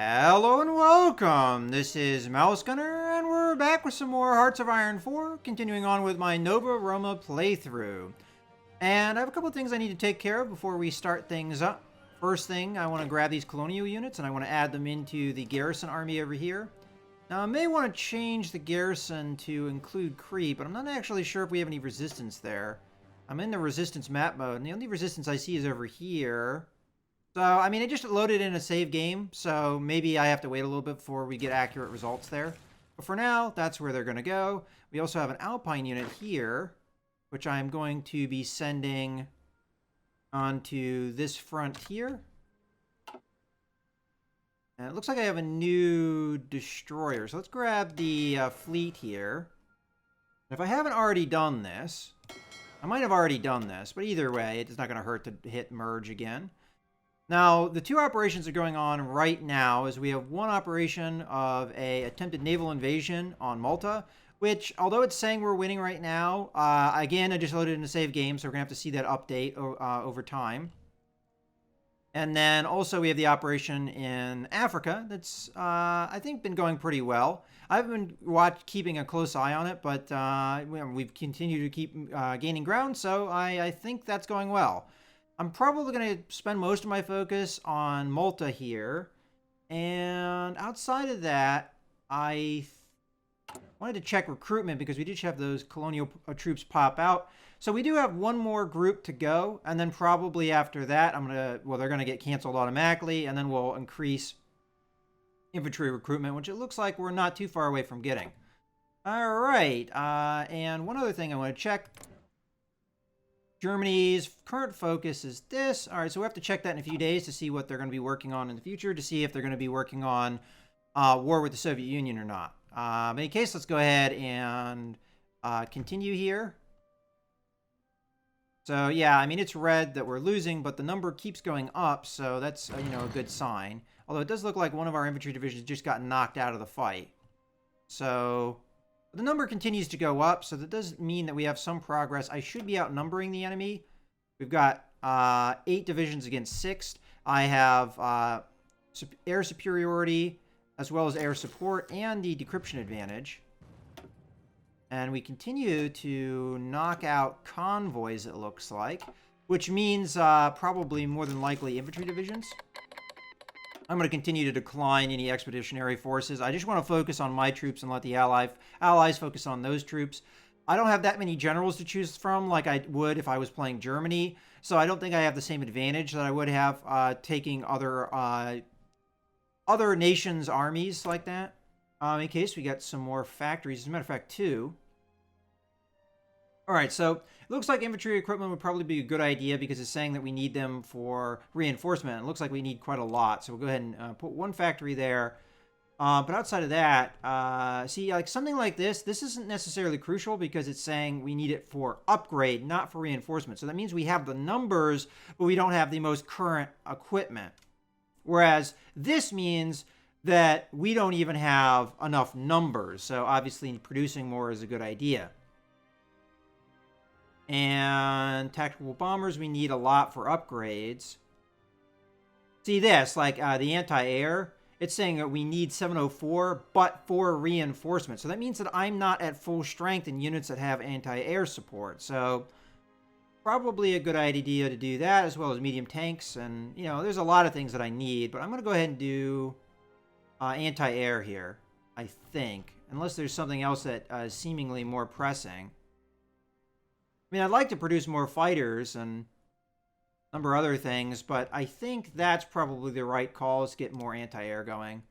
Hello and welcome! This is Mouse Gunner, and we're back with some more Hearts of Iron 4, continuing on with my Nova Roma playthrough. And I have a couple of things I need to take care of before we start things up. First thing, I want to grab these colonial units, and I want to add them into the garrison army over here. Now, I may want to change the garrison to include creep, but I'm not actually sure if we have any resistance there. I'm in the resistance map mode, and the only resistance I see is over here. So, I mean, I just loaded in a save game, so maybe I have to wait a little bit before we get accurate results there. But for now, that's where they're going to go. We also have an Alpine unit here, which I'm going to be sending onto this front here. And it looks like I have a new destroyer. So let's grab the fleet here. If I haven't already done this, I might have already done this, but either way, it's not going to hurt to hit merge again. Now, the two operations are going on right now is we have one operation of a attempted naval invasion on Malta, which, although it's saying we're winning right now, again, I just loaded in a save game, so we're going to have to see that update over time. And then also we have the operation in Africa that's, I think, been going pretty well. I've been keeping a close eye on it, but we've continued to keep gaining ground, so I think that's going well. I'm probably going to spend most of my focus on Malta here. And outside of that, I wanted to check recruitment because we did have those colonial troops pop out. So we do have one more group to go. And then probably after that, they're going to get canceled automatically. And then we'll increase infantry recruitment, which it looks like we're not too far away from getting. All right. And one other thing I want to check. Germany's current focus is this. All right, so we have to check that in a few days to see what they're going to be working on in the future, to see if they're going to be working on war with the Soviet Union or not. In any case, let's go ahead and continue here. So, yeah, I mean, it's red that we're losing, but the number keeps going up, so that's, a good sign. Although it does look like one of our infantry divisions just got knocked out of the fight. So the number continues to go up, so that does mean that we have some progress. I should be outnumbering the enemy. We've got 8 divisions against 6. I have air superiority, as well as air support, and the decryption advantage. And we continue to knock out convoys, it looks like, which means probably more than likely infantry divisions. I'm going to continue to decline any expeditionary forces. I just want to focus on my troops and let the allies focus on those troops. I don't have that many generals to choose from like I would if I was playing Germany, so I don't think I have the same advantage that I would have taking other nations' armies like that. In case we got some more factories, as a matter of fact, 2. All right, so it looks like infantry equipment would probably be a good idea because it's saying that we need them for reinforcement. It looks like we need quite a lot, so we'll go ahead and put one factory there. But outside of that, see, like something like this isn't necessarily crucial because it's saying we need it for upgrade, not for reinforcement. So that means we have the numbers, but we don't have the most current equipment. Whereas this means that we don't even have enough numbers. So obviously producing more is a good idea. And tactical bombers, we need a lot for upgrades. See this, like the anti-air, it's saying that we need 704, but for reinforcement. So that means that I'm not at full strength in units that have anti-air support. So probably a good idea to do that, as well as medium tanks. And, there's a lot of things that I need, but I'm going to go ahead and do anti-air here, I think. Unless there's something else that is seemingly more pressing. I mean, I'd like to produce more fighters and a number of other things, but I think that's probably the right call is get more anti-air going.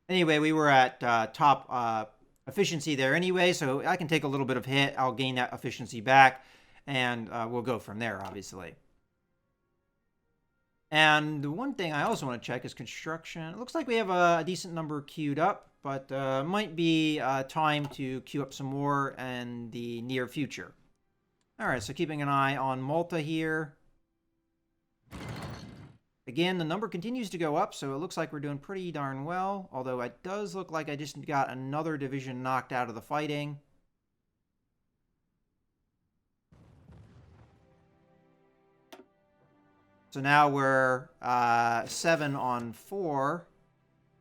Anyway, we were at top efficiency there anyway, so I can take a little bit of hit. I'll gain that efficiency back, and we'll go from there, obviously. And the one thing I also want to check is construction. It looks like we have a decent number queued up, but might be time to queue up some more in the near future. All right, so keeping an eye on Malta here. Again, the number continues to go up, so it looks like we're doing pretty darn well. Although it does look like I just got another division knocked out of the fighting. So now we're 7 on 4.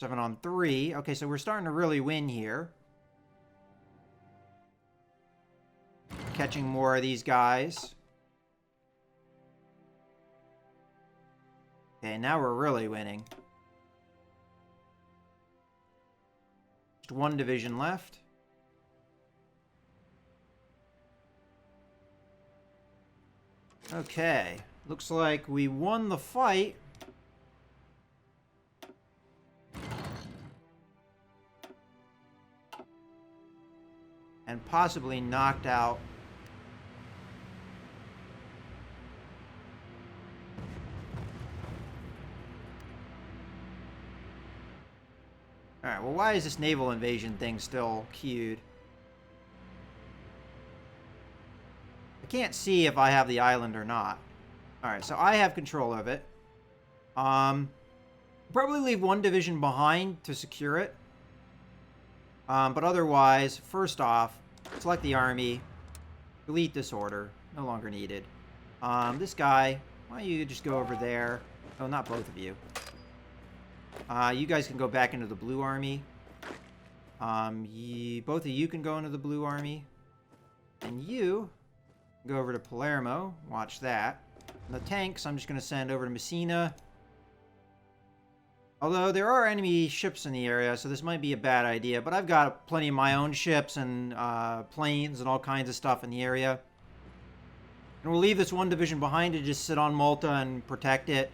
7 on 3. Okay, so we're starting to really win here. Catching more of these guys. Okay, now we're really winning. Just one division left. Okay, looks like we won the fight. And possibly knocked out Alright, well, why is this naval invasion thing still queued? I can't see if I have the island or not. Alright, so I have control of it. Probably leave one division behind to secure it. But otherwise, first off, select the army. Delete this order. No longer needed. This guy, why don't you just go over there? Oh, not both of you. You guys can go back into the blue army. Both of you can go into the blue army. And you go over to Palermo. Watch that. And the tanks, I'm just going to send over to Messina. Although there are enemy ships in the area, so this might be a bad idea. But I've got plenty of my own ships and planes and all kinds of stuff in the area. And we'll leave this one division behind to just sit on Malta and protect it.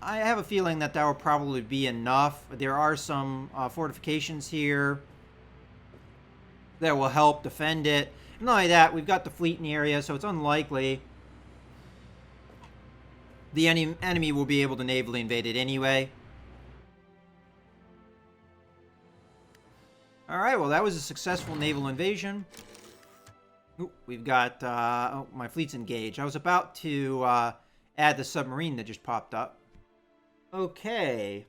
I have a feeling that will probably be enough. There are some fortifications here that will help defend it. And not only that, we've got the fleet in the area, so it's unlikely the enemy will be able to navally invade it anyway. Alright, well, that was a successful naval invasion. Ooh, we've got... oh, my fleet's engaged. I was about to add the submarine that just popped up. Okay.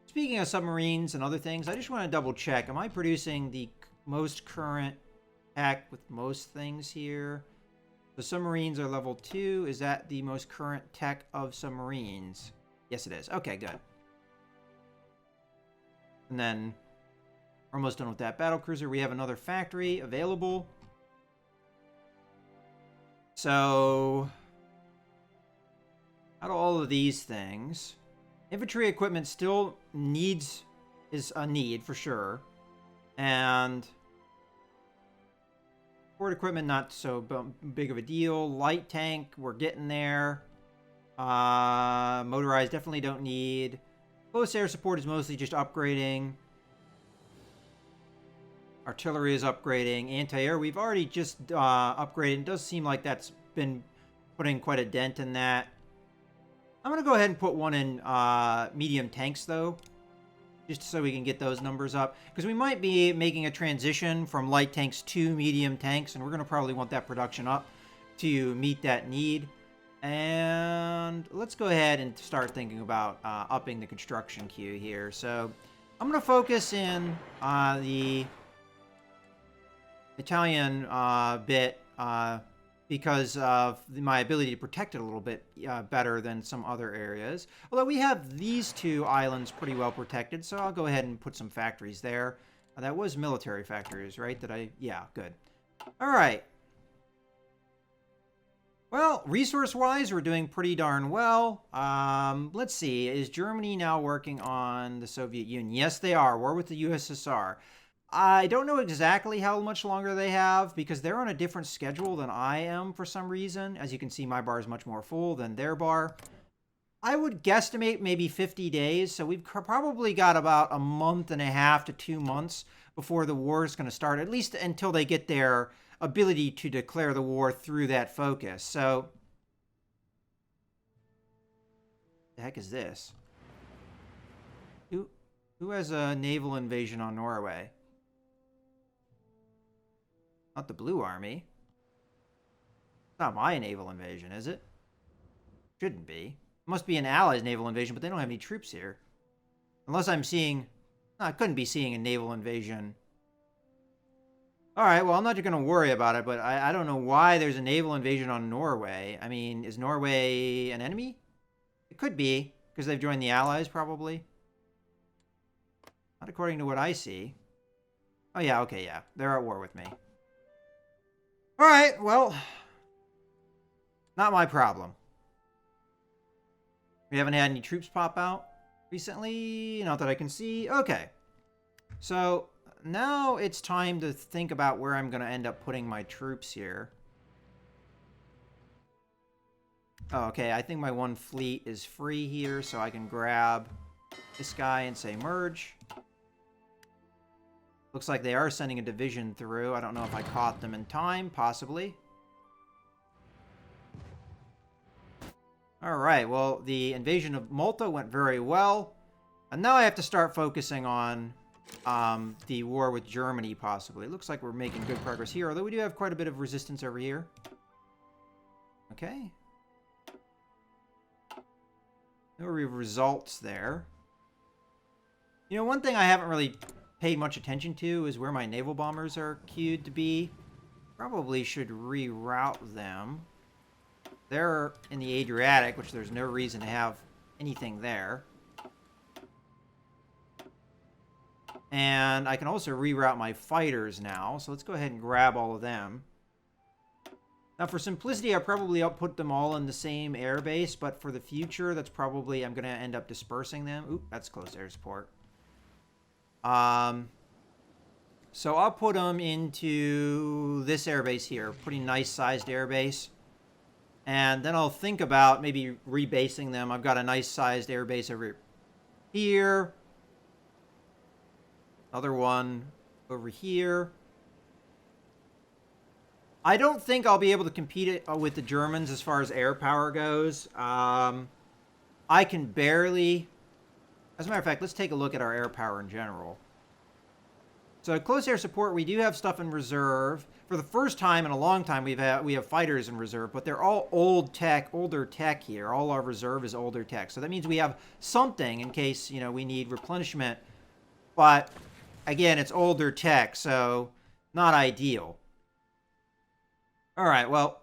Speaking of submarines and other things, I just want to double check. Am I producing the most current tech with most things here? The submarines are level 2. Is that the most current tech of submarines? Yes, it is. Okay, good. And then, we're almost done with that battlecruiser. We have another factory available. So, out of all of these things, infantry equipment still is a need for sure. And support equipment, not so big of a deal. Light tank, we're getting there. Motorized, definitely don't need. Close air support is mostly just upgrading. Artillery is upgrading. Anti-air, we've already just upgraded. It does seem like that's been putting quite a dent in that. I'm going to go ahead and put one in medium tanks, though. Just so we can get those numbers up. Because we might be making a transition from light tanks to medium tanks. And we're going to probably want that production up to meet that need. And let's go ahead and start thinking about upping the construction queue here. So I'm going to focus in the Italian bit because of my ability to protect it a little bit better than some other areas. Although we have these two islands pretty well protected, so I'll go ahead and put some factories there. That was military factories, right? Yeah, good. All right. Well, resource-wise, we're doing pretty darn well. Let's see. Is Germany now working on the Soviet Union? Yes, they are. War with the USSR. I don't know exactly how much longer they have because they're on a different schedule than I am for some reason. As you can see, my bar is much more full than their bar. I would guesstimate maybe 50 days. So we've probably got about a month and a half to 2 months before the war is going to start, at least until they get their ability to declare the war through that focus. So, the heck is this? Who has a naval invasion on Norway? Not the Blue Army. It's not my naval invasion, is it? Shouldn't be. It must be an Allies naval invasion, but they don't have any troops here. Unless I'm seeing... No, I couldn't be seeing a naval invasion. Alright, well, I'm not going to worry about it, but I don't know why there's a naval invasion on Norway. I mean, is Norway an enemy? It could be, because they've joined the Allies, probably. Not according to what I see. Oh, yeah, okay, yeah. They're at war with me. Alright, well. Not my problem. We haven't had any troops pop out recently. Not that I can see. Okay. So, now it's time to think about where I'm going to end up putting my troops here. Oh, okay, I think my one fleet is free here, so I can grab this guy and say merge. Looks like they are sending a division through. I don't know if I caught them in time, possibly. Alright, well, the invasion of Malta went very well. And now I have to start focusing on the war with Germany, possibly. It looks like we're making good progress here, although we do have quite a bit of resistance over here. Okay. No results there. You know, one thing I haven't really paid much attention to is where my naval bombers are queued to be. Probably should reroute them. They're in the Adriatic, which there's no reason to have anything there. And I can also reroute my fighters now, so let's go ahead and grab all of them. Now, for simplicity, I'll probably put them all in the same airbase, but for the future, that's probably, I'm going to end up dispersing them. Oop, that's close air support. So I'll put them into this airbase here. Pretty nice sized airbase. And then I'll think about maybe rebasing them. I've got a nice sized airbase over here. Another one over here. I don't think I'll be able to compete with the Germans as far as air power goes. I can barely... As a matter of fact, let's take a look at our air power in general. So close air support, we do have stuff in reserve. For the first time in a long time, we have fighters in reserve, but they're all older tech here. All our reserve is older tech. So that means we have something in case, you know, we need replenishment. But again, it's older tech, so not ideal. All right, well,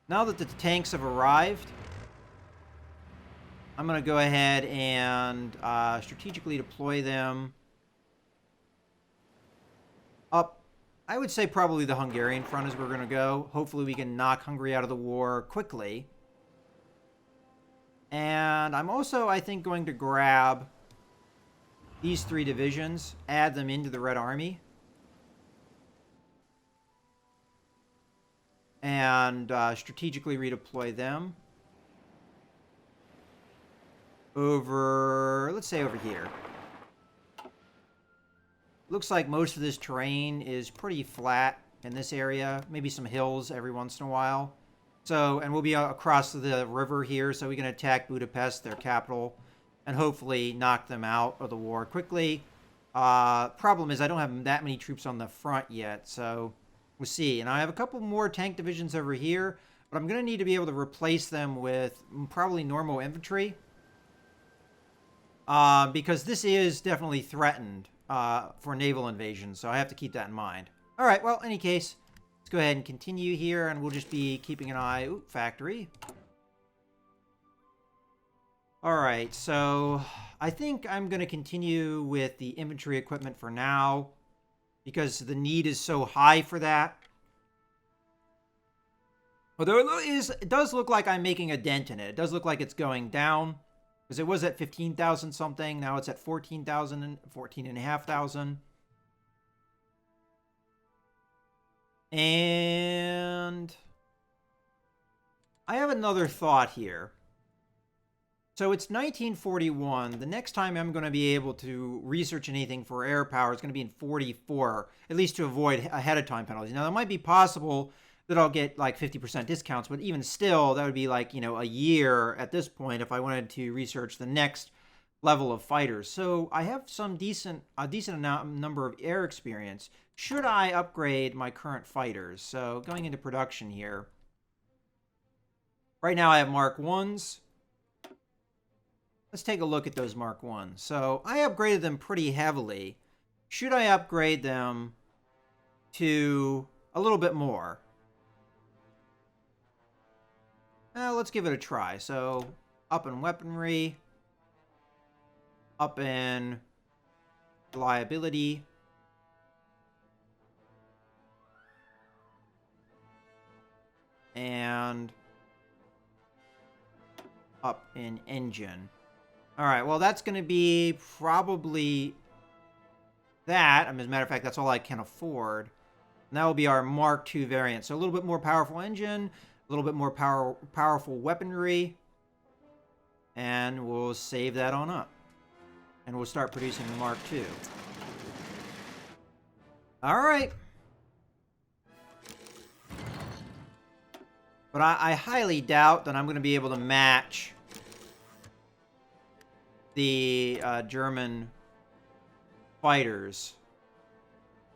now that the tanks have arrived, I'm going to go ahead and strategically deploy them up. I would say probably the Hungarian front is where we're going to go. Hopefully we can knock Hungary out of the war quickly. And I'm also, I think, going to grab these 3 divisions, add them into the Red Army. And strategically redeploy them over, let's say over here. Looks like most of this terrain is pretty flat in this area. Maybe some hills every once in a while. So, and we'll be across the river here, so we can attack Budapest, their capital, and hopefully knock them out of the war quickly. Problem is I don't have that many troops on the front yet, so we'll see. And I have a couple more tank divisions over here, but I'm going to need to be able to replace them with probably normal infantry. Because this is definitely threatened for naval invasion, so I have to keep that in mind. All right, well, in any case, let's go ahead and continue here, and we'll just be keeping an eye. Ooh, factory. All right, so I think I'm going to continue with the infantry equipment for now, because the need is so high for that. Although it does look like I'm making a dent in it. It does look like it's going down. Because it was at 15,000 something. Now it's at 14,000 and 14,500. And I have another thought here. So it's 1941. The next time I'm going to be able to research anything for air power is going to be in 44, at least to avoid ahead of time penalties. Now, it might be possible that I'll get like 50% discounts, but even still, that would be like, you know, a year at this point if I wanted to research the next level of fighters. So I have some a decent number of air experience. Should I upgrade my current fighters? So going into production here. Right now I have Mark 1s. Let's take a look at those Mark 1s. So I upgraded them pretty heavily. Should I upgrade them to a little bit more? Let's give it a try. So, up in weaponry, up in reliability. And up in engine. All right, well, that's going to be probably that. I mean, as a matter of fact, that's all I can afford. And that will be our Mark II variant. So a little bit more powerful engine, a little bit more powerful weaponry, and we'll save that on up. And we'll start producing the Mark II. All right. But I highly doubt that I'm going to be able to match the German fighters.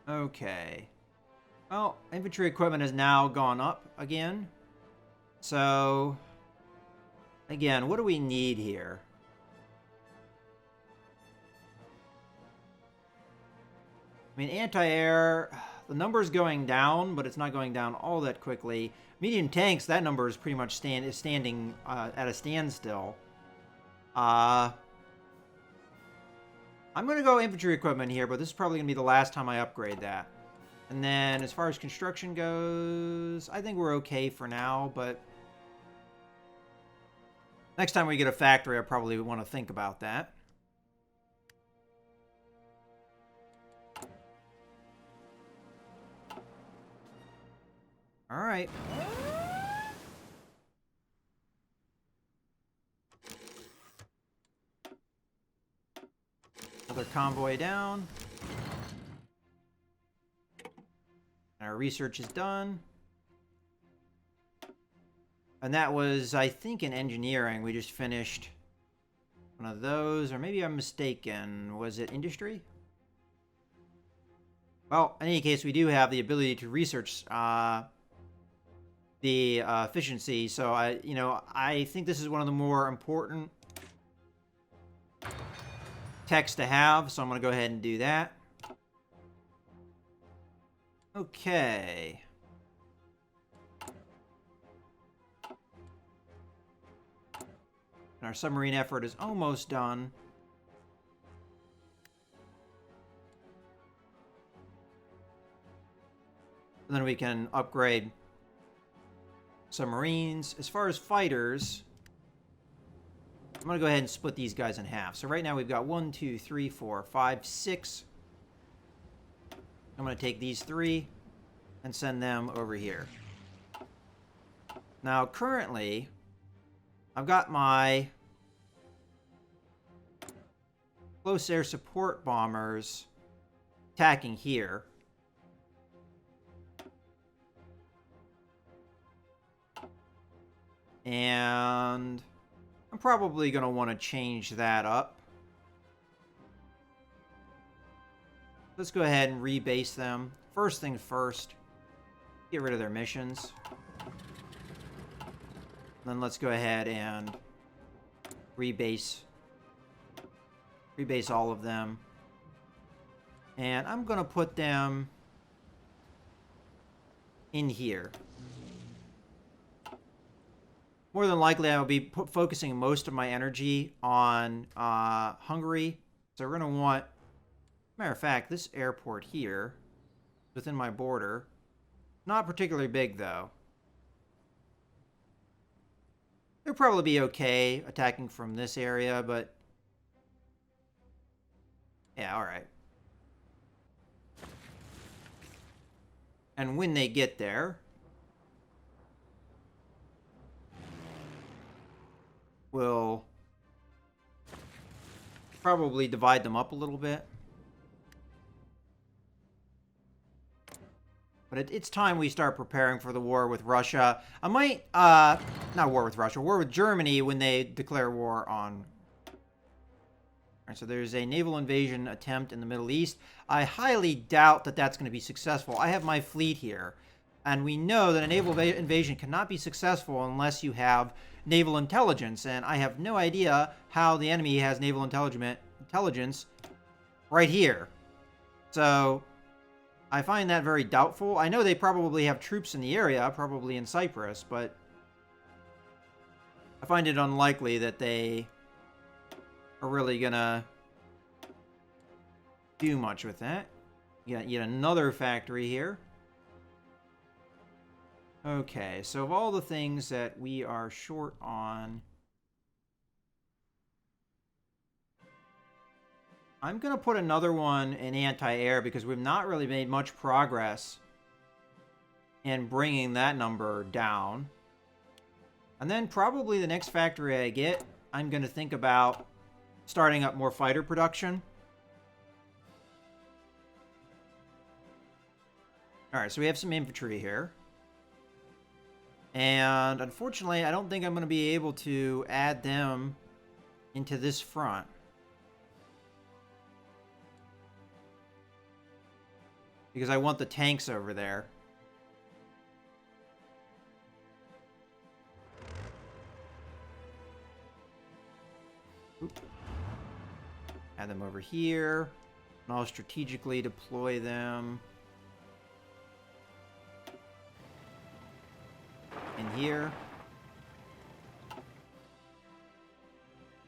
Okay. Well, infantry equipment has now gone up again. So, again, what do we need here? I mean, anti-air, the number's going down, but it's not going down all that quickly. Medium tanks, that number is pretty much standing at a standstill. I'm going to go infantry equipment here, but this is probably going to be the last time I upgrade that. And then as far as construction goes, I think we're okay for now, but next time we get a factory, I probably want to think about that. All right. Another convoy down. Our research is done. And that was, I think, in engineering. We just finished one of those. Or maybe I'm mistaken. Was it industry? Well, in any case, we do have the ability to research the efficiency. So, I think this is one of the more important techs to have. So I'm going to go ahead and do that. Okay. And our submarine effort is almost done. And then we can upgrade submarines. As far as fighters, I'm going to go ahead and split these guys in half. So right now we've got 1, 2, 3, 4, 5, 6. I'm going to take these 3 and send them over here. Now, currently, I've got my close air support bombers attacking here. And I'm probably going to want to change that up. Let's go ahead and rebase them. First thing first, get rid of their missions. Then let's go ahead and rebase all of them. And I'm going to put them in here. More than likely, I will be focusing most of my energy on Hungary. So we're going to want, matter of fact, this airport here, within my border, not particularly big though. They'll probably be okay attacking from this area, but yeah, all right. And when they get there, we'll probably divide them up a little bit. But it's time we start preparing for the war with Russia. I might, not war with Russia, war with Germany when they declare war on. All right, so there's a naval invasion attempt in the Middle East. I highly doubt that that's going to be successful. I have my fleet here. And we know that a naval invasion cannot be successful unless you have naval intelligence. And I have no idea how the enemy has naval intelligence right here. So I find that very doubtful. I know they probably have troops in the area, probably in Cyprus, but I find it unlikely that they are really gonna do much with that. You got yet another factory here. Okay, so of all the things that we are short on, I'm going to put another one in anti-air because we've not really made much progress in bringing that number down. And then probably the next factory I get, I'm going to think about starting up more fighter production. Alright, so we have some infantry here. And unfortunately, I don't think I'm going to be able to add them into this front. Because I want the tanks over there. Oop. Add them over here. And I'll strategically deploy them in here.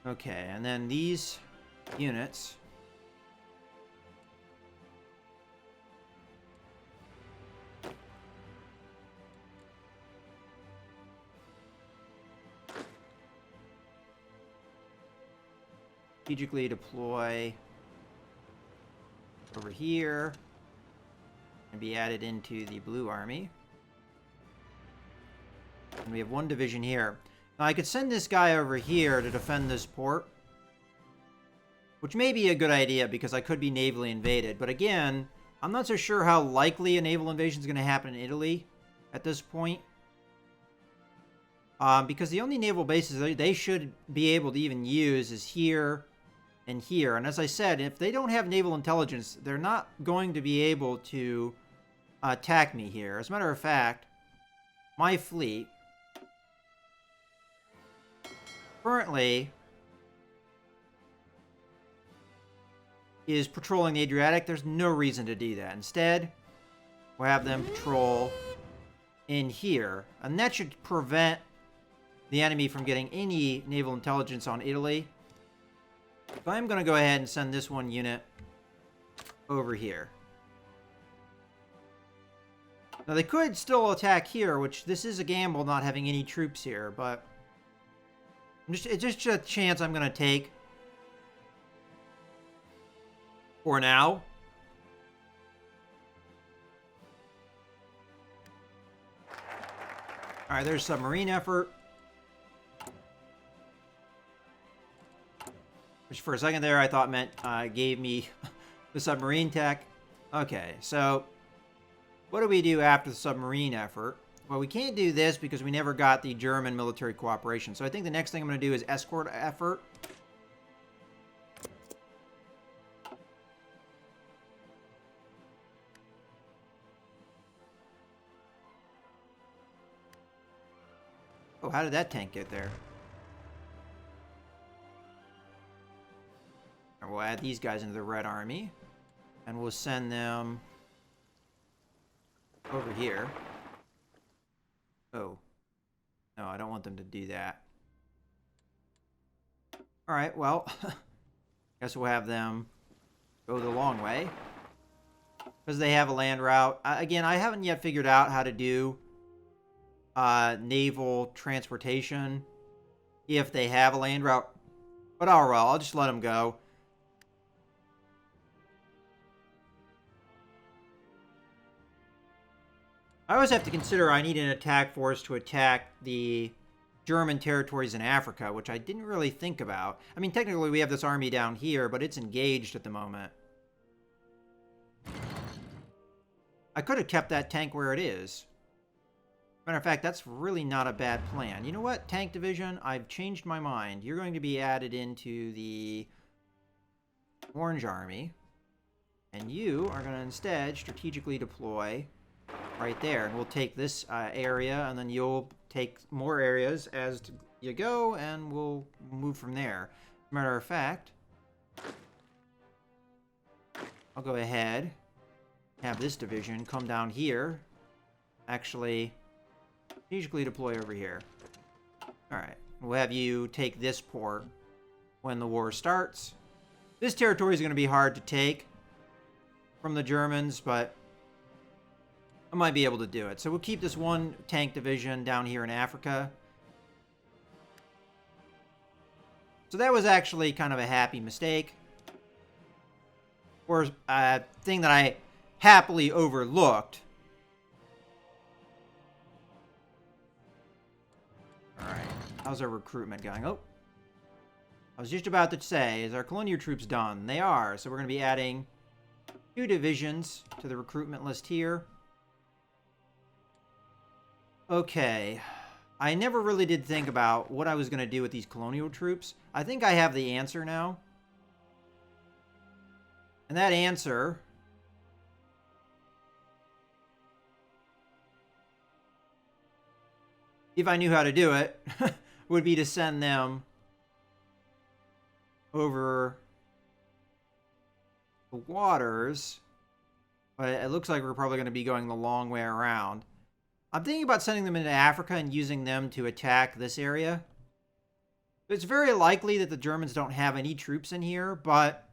Okay, and then these units strategically deploy over here and be added into the blue army. And we have one division here. Now, I could send this guy over here to defend this port, which may be a good idea because I could be navally invaded. But again, I'm not so sure how likely a naval invasion is going to happen in Italy at this point. Because the only naval bases they should be able to even use is here and here. And as I said, if they don't have naval intelligence, they're not going to be able to attack me here. As a matter of fact, my fleet currently is patrolling the Adriatic. There's no reason to do that. Instead, we'll have them patrol in here. And that should prevent the enemy from getting any naval intelligence on Italy. So I'm going to go ahead and send this one unit over here. Now, they could still attack here, which this is a gamble not having any troops here, but it's just a chance I'm going to take for now. All right, there's submarine effort. Which for a second there I thought meant gave me the submarine tech. Okay, so what do we do after the submarine effort? Well, we can't do this because we never got the German military cooperation. So I think the next thing I'm going to do is escort effort. Oh, how did that tank get there? We'll add these guys into the Red Army. And we'll send them over here. Oh. No, I don't want them to do that. Alright, well. Guess we'll have them go the long way. Because they have a land route. Again, I haven't yet figured out how to do naval transportation if they have a land route. But I'll just let them go. I always have to consider I need an attack force to attack the German territories in Africa, which I didn't really think about. I mean, technically we have this army down here, but it's engaged at the moment. I could have kept that tank where it is. Matter of fact, that's really not a bad plan. You know what, tank division? I've changed my mind. You're going to be added into the Orange Army. And you are going to instead strategically deploy right there, and we'll take this area, and then you'll take more areas as you go, and we'll move from there. Matter of fact, I'll go ahead, have this division come down here, actually strategically deploy over here. Alright, we'll have you take this port when the war starts. This territory is going to be hard to take, from the Germans, but I might be able to do it. So we'll keep this one tank division down here in Africa. So that was actually kind of a happy mistake. Or a thing that I happily overlooked. Alright, how's our recruitment going? Oh, I was just about to say, is our colonial troops done? They are, so we're going to be adding 2 divisions to the recruitment list here. Okay, I never really did think about what I was going to do with these colonial troops. I think I have the answer now. And that answer if I knew how to do it, would be to send them over the waters. But it looks like we're probably going to be going the long way around. I'm thinking about sending them into Africa and using them to attack this area. It's very likely that the Germans don't have any troops in here, but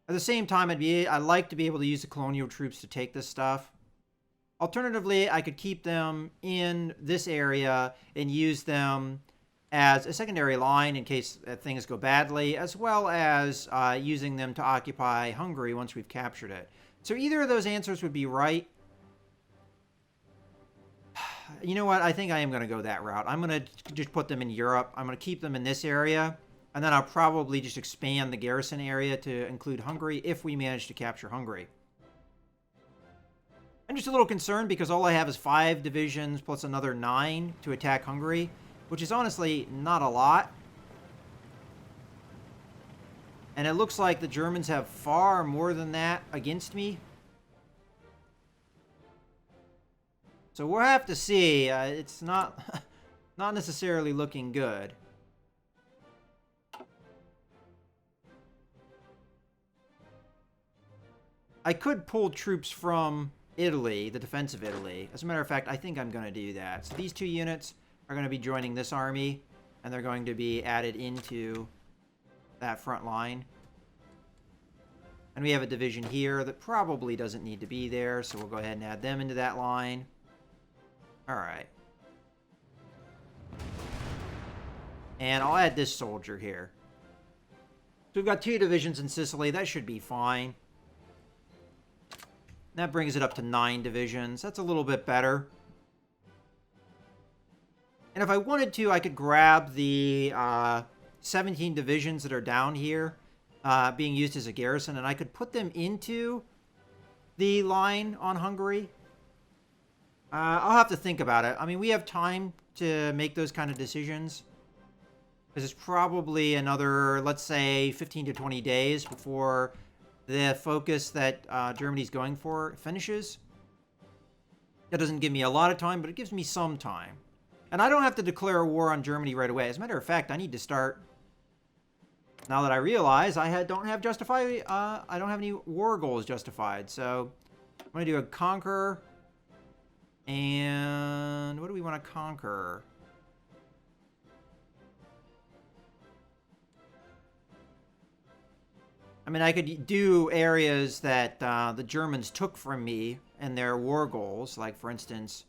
at the same time, I'd like to be able to use the colonial troops to take this stuff. Alternatively, I could keep them in this area and use them as a secondary line in case things go badly, as well as using them to occupy Hungary once we've captured it. So either of those answers would be right. You know what? I think I am going to go that route. I'm going to just put them in Europe. I'm going to keep them in this area. And then I'll probably just expand the garrison area to include Hungary if we manage to capture Hungary. I'm just a little concerned because all I have is 5 divisions plus another 9 to attack Hungary, which is honestly not a lot. And it looks like the Germans have far more than that against me. So we'll have to see. It's not necessarily looking good. I could pull troops from Italy, the defense of Italy. As a matter of fact, I think I'm going to do that. So these 2 units are going to be joining this army, and they're going to be added into that front line. And we have a division here that probably doesn't need to be there, so we'll go ahead and add them into that line. Alright. And I'll add this soldier here. So we've got 2 divisions in Sicily. That should be fine. That brings it up to 9 divisions. That's a little bit better. And if I wanted to, I could grab the 17 divisions that are down here being used as a garrison, and I could put them into the line on Hungary. I'll have to think about it. I mean, we have time to make those kind of decisions. Because it's probably another, let's say, 15 to 20 days before the focus that Germany's going for finishes. That doesn't give me a lot of time, but it gives me some time. And I don't have to declare a war on Germany right away. As a matter of fact, I need to start, now that I realize I don't have any war goals justified. So I'm going to do a conquer. And what do we want to conquer? I mean, I could do areas that the Germans took from me in their war goals, like, for instance,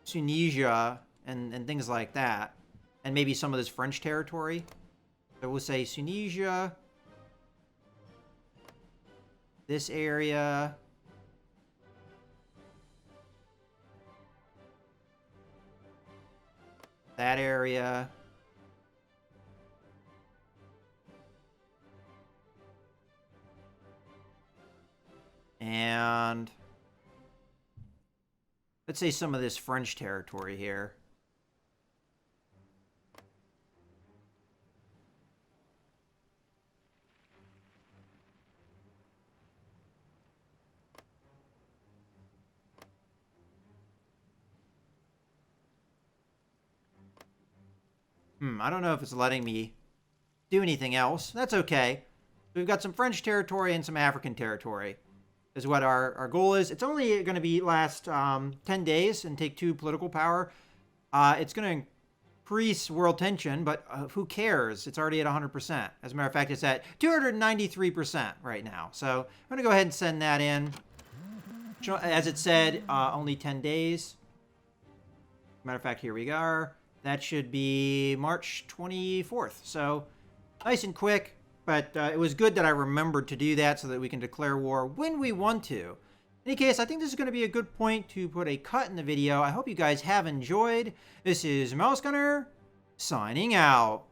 Tunisia and things like that, and maybe some of this French territory. So we'll say Tunisia, this area, that area. And let's say some of this French territory here. I don't know if it's letting me do anything else. That's okay. We've got some French territory and some African territory is what our goal is. It's only going to be last 10 days and take 2 political power. It's going to increase world tension, but who cares? It's already at 100%. As a matter of fact, it's at 293% right now. So I'm going to go ahead and send that in. As it said, only 10 days. Matter of fact, here we are. That should be March 24th. So nice and quick, but it was good that I remembered to do that so that we can declare war when we want to. In any case, I think this is going to be a good point to put a cut in the video. I hope you guys have enjoyed. This is Mouse Gunner, signing out.